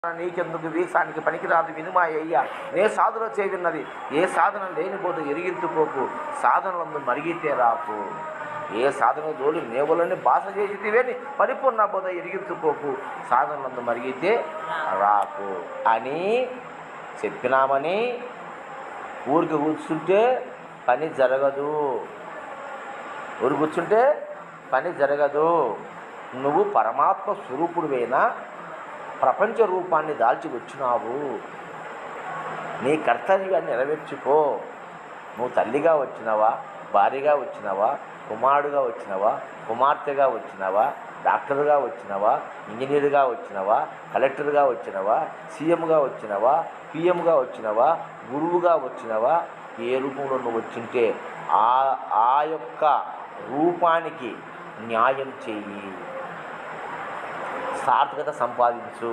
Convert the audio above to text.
నీకెందుకు వీసానికి పనికిరాదు వినుమా అయ్యా నే సాధన చేయన్నది ఏ సాధన లేనిపోతే ఎరిగించుకోకు సాధనలందు మరిగితే రాకు ఏ సాధన జోడి నేవులని భాష చేసితేవేని పరిపూర్ణ బోధ ఎరిగించుకోకు సాధనలందు మరిగితే రాకు అని చెప్పినామని ఊరికి కూర్చుంటే పని జరగదు. ఊరికి కూర్చుంటే పని జరగదు. నువ్వు పరమాత్మ స్వరూపుడువైనా ప్రపంచ రూపాన్ని దాల్చి వచ్చినావు. నీ కర్తవ్యాన్ని నెరవేర్చుకో. నువ్వు తల్లిగా వచ్చినావా, భార్యగా వచ్చినావా, కుమారుడుగా వచ్చినావా, కుమార్తెగా వచ్చినావా, డాక్టర్గా వచ్చినావా, ఇంజనీర్గా వచ్చినావా, కలెక్టర్గా వచ్చినావా, సీఎంగా వచ్చినావా, పిఎంగా వచ్చినావా, గురువుగా వచ్చినావా, ఏ రూపంలో నువ్వు వచ్చింటే ఆ యొక్క రూపానికి న్యాయం చెయ్యి, సార్థకత సంపాదించు.